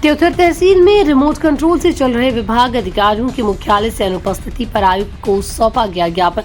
त्योथर तहसील में remote control से चल रहे विभाग अधिकारियों के मुख्यालय से अनुपस्थिति पर आयुक्त को सौंपा गया ज्ञापन।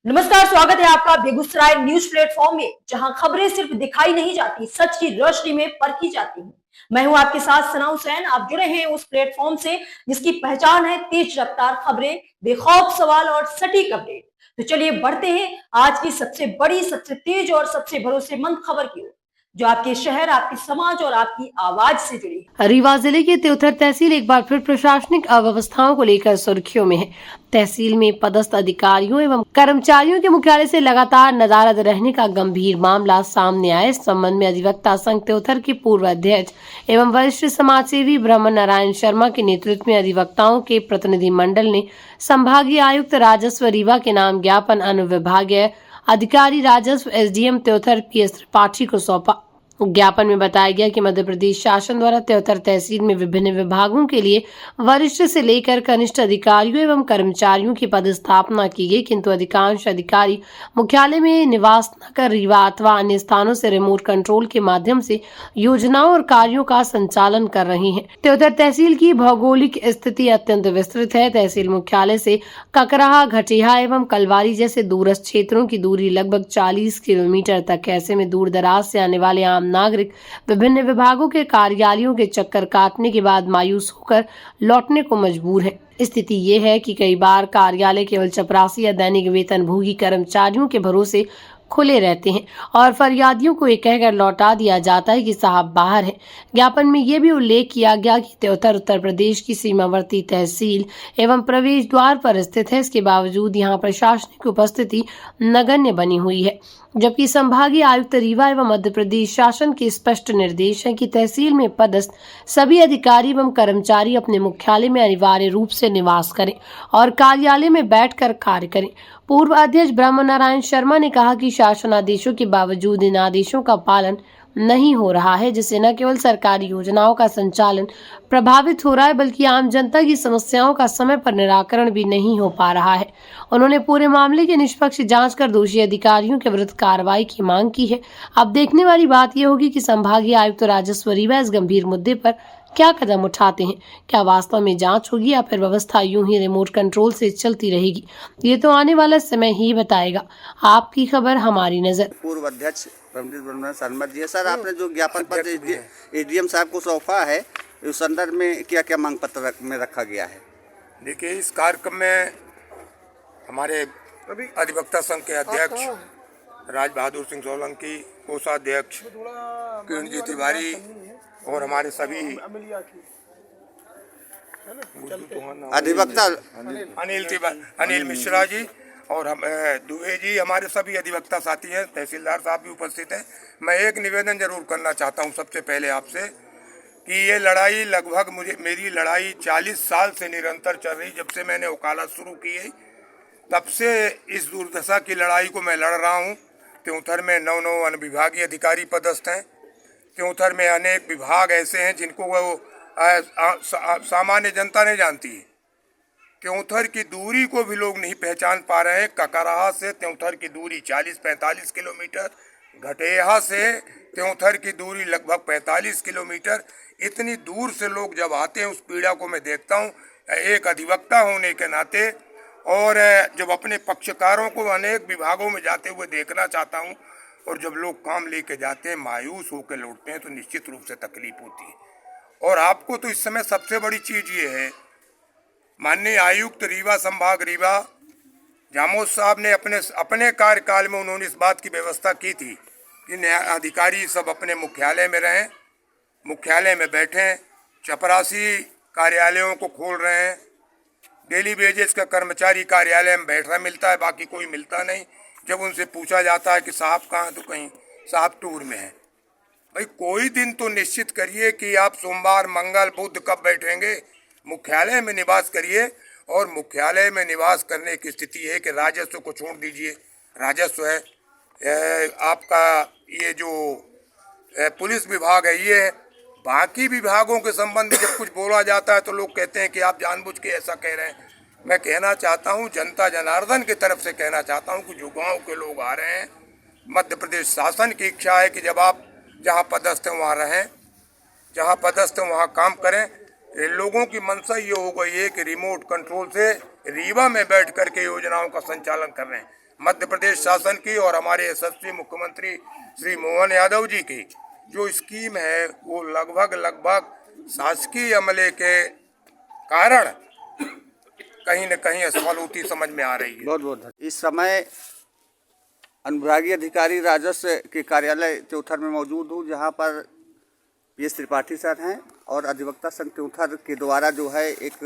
नमस्कार, स्वागत है आपका बेगूसराय न्यूज प्लेटफॉर्म में, जहां खबरें सिर्फ दिखाई नहीं जाती, सच की रोशनी में परखी जाती हैं। मैं हूं आपके साथ सना हुसैन। आप जुड़े हैं उस प्लेटफॉर्म से जिसकी पहचान है तेज रफ्तार खबरें, बेखौफ सवाल और सटीक अपडेट। तो चलिए बढ़ते हैं आज की सबसे बड़ी, सबसे तेज और सबसे भरोसेमंद खबर की ओर, जो आपके शहर, आपके समाज और आपकी आवाज से जुड़ी है। रीवा जिले की त्योथर तहसील एक बार फिर प्रशासनिक अव्यवस्थाओं को लेकर सुर्खियों में है। तहसील में पदस्थ अधिकारियों एवं कर्मचारियों के मुख्यालय से लगातार नदारद रहने का गंभीर मामला सामने आया। इस संबंध में अधिवक्ता संघ त्योथर के पूर्व अध्यक्ष एवं वरिष्ठ समाजसेवी ब्रह्म नारायण शर्मा के नेतृत्व में अधिवक्ताओं के प्रतिनिधि मंडल ने संभागीय आयुक्त राजस्व रीवा के नाम ज्ञापन अनुविभागीय अधिकारी राजस्व एसडीएम त्योथर PS त्रिपाठी को सौंपा। ज्ञापन में बताया गया कि मध्य प्रदेश शासन द्वारा त्योथर तहसील में विभिन्न विभागों के लिए वरिष्ठ से लेकर कनिष्ठ अधिकारियों एवं कर्मचारियों की पदस्थापना की गई, किंतु अधिकांश अधिकारी मुख्यालय में निवास न कर रीवा अथवा अन्य स्थानों से रिमोट कंट्रोल के माध्यम से योजनाओं और कार्यों का संचालन कर रहे हैं। त्योथर तहसील की भौगोलिक स्थिति अत्यंत विस्तृत है। तहसील मुख्यालय से ककराहा, घटिया एवं कलवारी जैसे दूरस्थ क्षेत्रों की दूरी लगभग 40 किलोमीटर तक है। ऐसे में दूर दराज से आने वाले आम नागरिक विभिन्न विभागों के कार्यालयों के चक्कर काटने के बाद मायूस होकर लौटने को मजबूर है। स्थिति ये है कि कई बार कार्यालय केवल चपरासी या दैनिक वेतनभोगी कर्मचारियों के भरोसे खुले रहते हैं और फरियादियों को ये कहकर लौटा दिया जाता है कि साहब बाहर है। ज्ञापन में ये भी उल्लेख किया गया कि त्योथर उत्तर प्रदेश की सीमावर्ती तहसील एवं प्रवेश द्वार पर स्थित है। इसके बावजूद यहाँ प्रशासनिक उपस्थिति नगण्य बनी हुई है, जबकि संभागीय आयुक्त रीवा एवं मध्य प्रदेश शासन के स्पष्ट निर्देश हैं कि तहसील में पदस्थ सभी अधिकारी एवं कर्मचारी अपने मुख्यालय में अनिवार्य रूप से निवास करें और कार्यालय में बैठकर कार्य करें। पूर्व अध्यक्ष ब्रह्म नारायण शर्मा ने कहा कि शासनादेशों के बावजूद इन आदेशों का पालन नहीं हो रहा है, जिससे न केवल सरकारी योजनाओं का संचालन प्रभावित हो रहा है, बल्कि आम जनता की समस्याओं का समय पर निराकरण भी नहीं हो पा रहा है। उन्होंने पूरे मामले की निष्पक्ष जांच कर दोषी अधिकारियों के विरुद्ध कार्रवाई की मांग की है। अब देखने वाली बात यह होगी कि संभागीय आयुक्त राजस्व रीवा इस गंभीर मुद्दे पर क्या कदम उठाते हैं। क्या वास्तव में जांच होगी या फिर व्यवस्था यूं ही रिमोट कंट्रोल से चलती रहेगी, ये तो आने वाला समय ही बताएगा। आपकी खबर, हमारी नजर। पूर्व अध्यक्ष ब्रह्म शर्मा जी है। सर, आपने जो ज्ञापन पत्र एडीएम साहब को सौंपा है, उस संदर्भ में क्या क्या मांग पत्र में रखा गया है? देखिए, इस कार्यक्रम में हमारे अधिवक्ता संघ के अध्यक्ष राज बहादुर सिंह सोलंकी, कोषाध्यक्ष किरण जी तिवारी और हमारे सभी अधिवक्ता अनिल मिश्रा जी और हम दुबे जी, हमारे सभी अधिवक्ता साथी हैं, तहसीलदार साहब भी उपस्थित हैं। मैं एक निवेदन जरूर करना चाहता हूं सबसे पहले आपसे कि ये लड़ाई लगभग मेरी लड़ाई 40 साल से निरंतर चल रही। जब से मैंने वकालत शुरू की है तब से इस दुर्दशा की लड़ाई को मैं लड़ रहा हूँ। त्योथर में 9 अनुविभागीय अधिकारी पदस्थ हैं। त्योथर में अनेक विभाग ऐसे हैं जिनको वो सामान्य जनता नहीं जानती है। त्योथर की दूरी को भी लोग नहीं पहचान पा रहे हैं। ककराहा से त्योथर की दूरी 40-45 किलोमीटर, घटेहा से त्योथर की दूरी लगभग 45 किलोमीटर। इतनी दूर से लोग जब आते हैं, उस पीड़ा को मैं देखता हूँ एक अधिवक्ता होने के नाते, और जब अपने पक्षकारों को अनेक विभागों में जाते हुए देखना चाहता हूँ, और जब लोग काम लेके जाते हैं मायूस होकर लौटते हैं, तो निश्चित रूप से तकलीफ होती है। और आपको तो इस समय सबसे बड़ी चीज़ ये है, माननीय आयुक्त रीवा, संभाग रीवा जामोद साहब ने अपने कार्यकाल में उन्होंने इस बात की व्यवस्था की थी कि अधिकारी सब अपने मुख्यालय में रहें, मुख्यालय में बैठें। चपरासी कार्यालयों को खोल रहे हैं, डेली बेजेस का कर्मचारी कार्यालय में बैठ रहा मिलता है, बाकी कोई मिलता नहीं। जब उनसे पूछा जाता है कि साहब कहाँ, तो कहीं साहब टूर में है। भाई, कोई दिन तो निश्चित करिए कि आप सोमवार, मंगल, बुध कब बैठेंगे। मुख्यालय में निवास करिए, और मुख्यालय में निवास करने की स्थिति है कि राजस्व को छोड़ दीजिए। राजस्व है आपका, ये जो पुलिस विभाग है, ये बाकी विभागों के संबंध में जब कुछ बोला जाता है तो लोग कहते हैं कि आप जानबूझ के ऐसा कह रहे हैं। मैं कहना चाहता हूं, जनता जनार्दन की तरफ से कहना चाहता हूं कि जो गांव के लोग आ रहे हैं मध्य प्रदेश शासन की इच्छा है कि जब आप जहाँ पदस्थ हैं वहाँ रहें, जहाँ पदस्थ हैं वहाँ काम करें। ये लोगों की मंशा ये हो गई है कि रिमोट कंट्रोल से रीवा में बैठ करके योजनाओं का संचालन कर रहे हैं। मध्य प्रदेश शासन की और हमारे यशस्वी मुख्यमंत्री श्री मोहन यादव जी की जो स्कीम है वो लगभग शासकीय अमले के कारण कहीं न कहीं असफल होती समझ में आ रही है। बहुत बहुत इस समय अनुविभागीय अधिकारी राजस्व के कार्यालय त्योथर में मौजूद हूँ, जहाँ पर PS त्रिपाठी सर हैं और अधिवक्ता संघ त्योथर के द्वारा जो है एक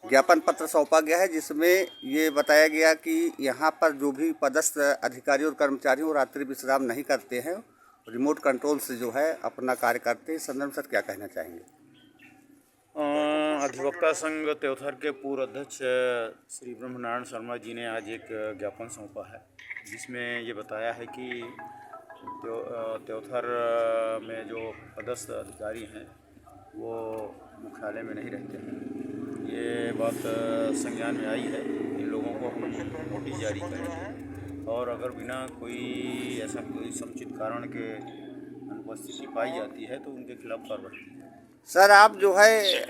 ज्ञापन पत्र सौंपा गया है, जिसमें ये बताया गया कि यहाँ पर जो भी पदस्थ अधिकारी और कर्मचारी वो रात्रि विश्राम नहीं करते हैं, रिमोट कंट्रोल से जो है अपना कार्य करते हैं। इस संदर्भ में सर क्या कहना चाहेंगे? अधिवक्ता संघ त्योथर के पूर्व अध्यक्ष श्री ब्रह्मनारायण शर्मा जी ने आज एक ज्ञापन सौंपा है, जिसमें ये बताया है कि त्योथर में जो पदस्थ अधिकारी हैं वो मुख्यालय में नहीं रहते हैं। ये बात संज्ञान में आई है। इन लोगों को हम नोटिस जारी करेंगे और अगर बिना कोई ऐसा कोई समुचित कारण के अनुपस्थिति पाई जाती है तो उनके खिलाफ कार्रवाई की जाएगी। सर आप जो है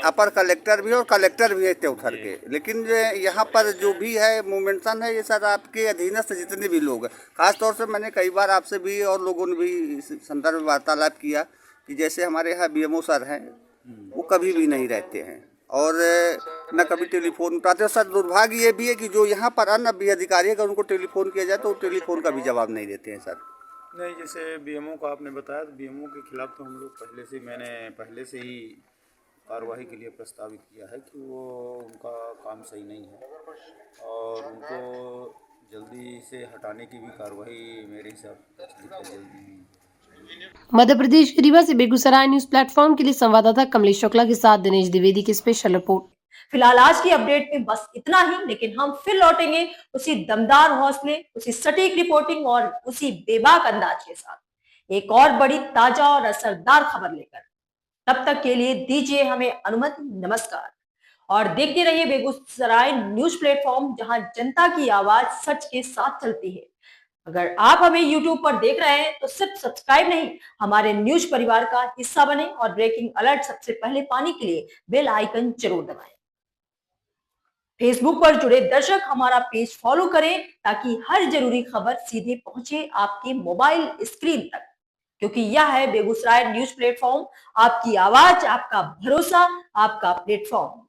अपर कलेक्टर भी और कलेक्टर भी है त्योथर के, लेकिन यहाँ पर जो भी है मूवमेंटन है ये सर आपके अधीनस्थ जितने भी लोग हैं, खासतौर से मैंने कई बार आपसे भी और लोगों ने भी इस संदर्भ में वार्तालाप किया कि जैसे हमारे यहाँ BMO सर हैं वो कभी भी नहीं रहते हैं और न कभी टेलीफोन उठाते हैं। सर दुर्भाग्य ये भी है कि जो यहाँ पर अन्य भी अधिकारी अगर उनको टेलीफोन किया जाए तो टेलीफोन का भी जवाब नहीं देते हैं। सर नहीं, जैसे BMO का आपने बताया तो BMO के खिलाफ तो हम लोग पहले से ही कार्रवाई के लिए प्रस्तावित किया है कि वो उनका काम सही नहीं है और उनको जल्दी से हटाने की भी कार्रवाई मेरे हिसाब से जल्दी। मध्य प्रदेश के रीवा से बेगूसराय न्यूज प्लेटफॉर्म के लिए संवाददाता कमलेश शुक्ला के साथ दिनेश द्विवेदी की स्पेशल रिपोर्ट। फिलहाल आज की अपडेट में बस इतना ही, लेकिन हम फिर लौटेंगे उसी दमदार हौसले, उसी सटीक रिपोर्टिंग और उसी बेबाक अंदाज के साथ एक और बड़ी ताजा और असरदार खबर लेकर। तब तक के लिए दीजिए हमें अनुमति। नमस्कार और देखते रहिए बेगूसराय न्यूज प्लेटफॉर्म, जहां जनता की आवाज सच के साथ चलती है। अगर आप हमें YouTube पर देख रहे हैं तो सिर्फ सब्सक्राइब नहीं, हमारे न्यूज परिवार का हिस्सा बने और ब्रेकिंग अलर्ट सबसे पहले पाने के लिए बेल आइकन जरूर दबाएं। फेसबुक पर जुड़े दर्शक हमारा पेज फॉलो करें ताकि हर जरूरी खबर सीधे पहुंचे आपके मोबाइल स्क्रीन तक, क्योंकि यह है बेगूसराय न्यूज प्लेटफॉर्म, आपकी आवाज, आपका भरोसा, आपका प्लेटफॉर्म।